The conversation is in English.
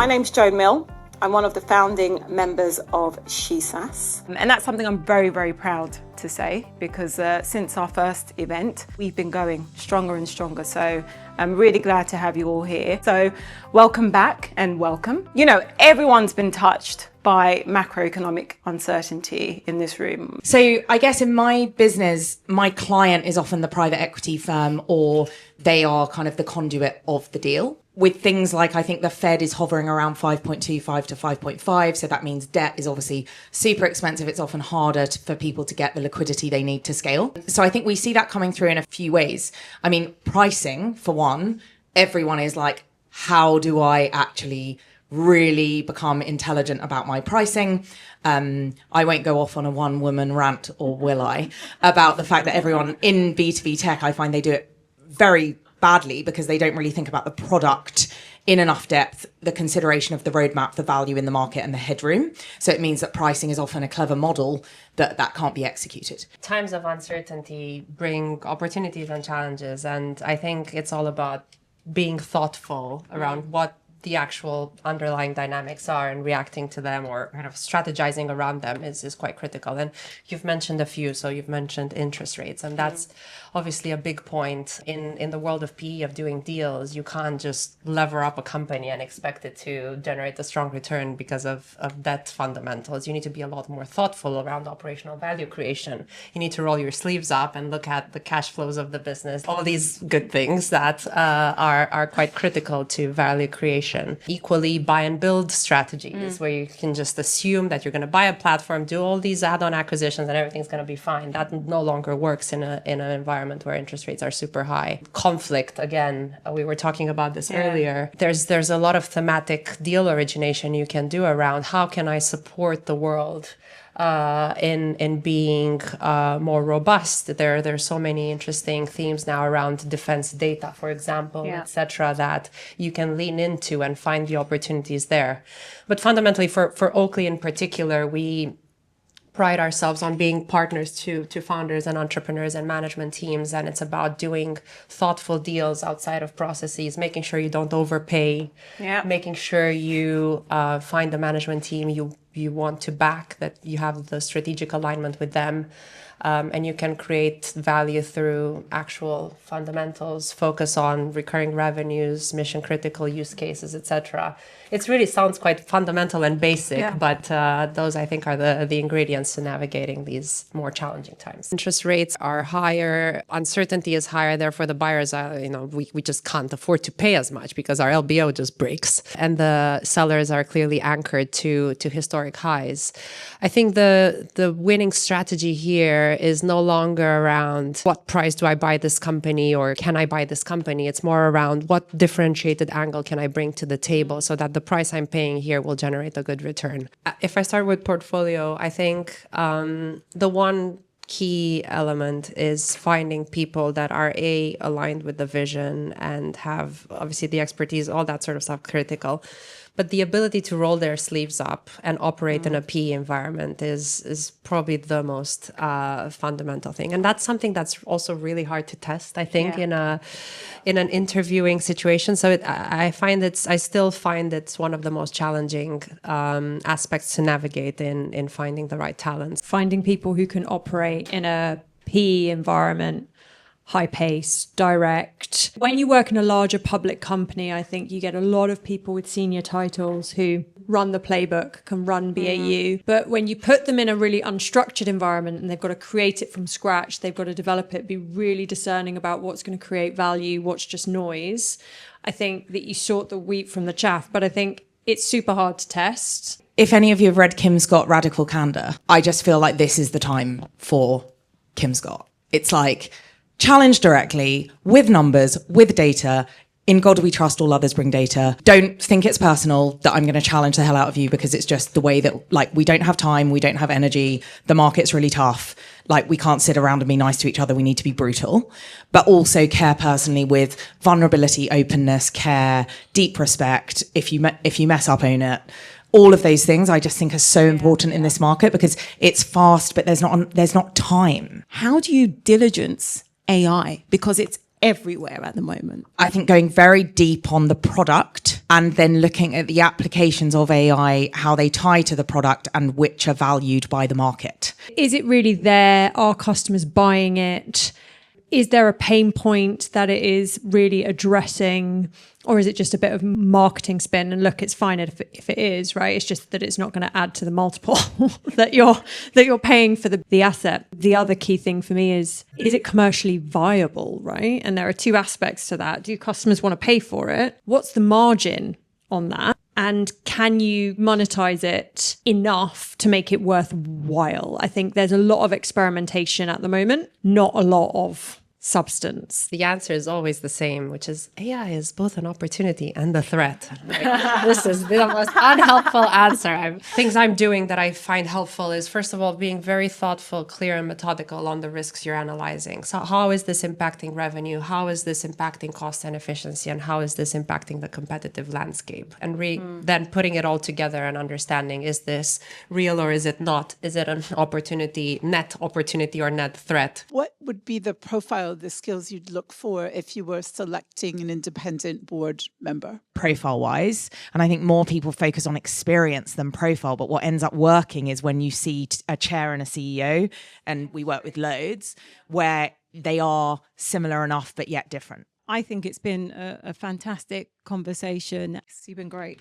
My name's Jo Mill. I'm one of the founding members of SheSaaS. And that's something I'm very, very proud to say because since our first event, we've been going stronger and stronger. So I'm really glad to have you all here. So welcome back and welcome. You know, everyone's been touched by macroeconomic uncertainty in this room. So I guess in my business, my client is often the private equity firm or they are kind of the conduit of the deal. With things like, I think the Fed is hovering around 5.25 to 5.5. So that means debt is obviously super expensive. It's often harder for people to get the liquidity they need to scale. So I think we see that coming through in a few ways. I mean, pricing, for one, everyone is like, how do I actually really become intelligent about my pricing? I won't go off on a one-woman rant, or will I, about the fact that everyone in B2B tech, I find they do it very badly because they don't really think about the product in enough depth, the consideration of the roadmap, the value in the market and the headroom. So it means that pricing is often a clever model that can't be executed. Times of uncertainty bring opportunities and challenges. And I think it's all about being thoughtful around what the actual underlying dynamics are and reacting to them or kind of strategizing around them is quite critical. And you've mentioned a few. So you've mentioned interest rates, and that's obviously a big point in the world of PE, of doing deals. You can't just lever up a company and expect it to generate a strong return because of debt fundamentals. You need to be a lot more thoughtful around operational value creation. You need to roll your sleeves up and look at the cash flows of the business, all these good things that are quite critical to value creation. Equally, buy and build strategies where you can just assume that you're going to buy a platform, do all these add-on acquisitions and everything's going to be fine. That no longer works in an environment where interest rates are super high. Conflict, again, we were talking about this earlier. There's a lot of thematic deal origination you can do around how can I support the world in being more robust. There's so many interesting themes now around defense data, for example, etc., that you can lean into and find the opportunities there. But fundamentally, for Oakley in particular, we pride ourselves on being partners to founders and entrepreneurs and management teams. And it's about doing thoughtful deals outside of processes, making sure you don't overpay, making sure you find the management team you want to back, that you have the strategic alignment with them. And you can create value through actual fundamentals, focus on recurring revenues, mission critical use cases, etc. It really sounds quite fundamental and basic, but those I think are the ingredients to navigating these more challenging times. Interest rates are higher, uncertainty is higher, therefore the buyers are, we just can't afford to pay as much because our LBO just breaks, and the sellers are clearly anchored to historic highs. I think the winning strategy here is no longer around what price do I buy this company or can I buy this company. It's more around what differentiated angle can I bring to the table so that the price I'm paying here will generate a good return. If I start with portfolio, I think the one key element is finding people that are aligned with the vision and have obviously the expertise, all that sort of stuff critical. But the ability to roll their sleeves up and operate in a PE environment is probably the most fundamental thing. And that's something that's also really hard to test, I think, in an interviewing situation. So I still find it's one of the most challenging aspects to navigate in finding the right talents. Finding people who can operate in a PE environment, high pace, direct. When you work in a larger public company, I think you get a lot of people with senior titles who run the playbook, can run BAU. But when you put them in a really unstructured environment and they've got to create it from scratch, they've got to develop it, be really discerning about what's going to create value, what's just noise. I think that you sort the wheat from the chaff, but I think it's super hard to test. If any of you have read Kim Scott, Radical Candor, I just feel like this is the time for Kim Scott. It's like, challenge directly, with numbers, with data. In God we trust, all others bring data. Don't think it's personal that I'm going to challenge the hell out of you because it's just the way that, we don't have time, we don't have energy, the market's really tough. We can't sit around and be nice to each other, we need to be brutal. But also care personally with vulnerability, openness, care, deep respect. If you mess up, own it. All of those things I just think are so important in this market because it's fast, but there's not time. How do you diligence AI? Because it's everywhere at the moment. I think going very deep on the product and then looking at the applications of AI, how they tie to the product and which are valued by the market. Is it really there? Are customers buying it? Is there a pain point that it is really addressing? Or is it just a bit of marketing spin? And look, it's fine if it is, right? It's just that it's not going to add to the multiple that you're paying for the asset. The other key thing for me is it commercially viable, right? And there are two aspects to that. Do customers want to pay for it? What's the margin on that? And can you monetize it enough to make it worthwhile? I think there's a lot of experimentation at the moment, not a lot of substance. The answer is always the same, which is AI is both an opportunity and a threat. This is the most unhelpful answer. Things I'm doing that I find helpful is, first of all, being very thoughtful, clear, and methodical on the risks you're analyzing. So how is this impacting revenue? How is this impacting cost and efficiency? And how is this impacting the competitive landscape? And then putting it all together and understanding, is this real or is it not? Is it an opportunity, net opportunity or net threat? What would be the profile, the skills you'd look for if you were selecting an independent board member? Profile wise, and I think more people focus on experience than profile, but what ends up working is when you see a chair and a CEO, and we work with loads, where they are similar enough but yet different. I think it's been a fantastic conversation. You've been great.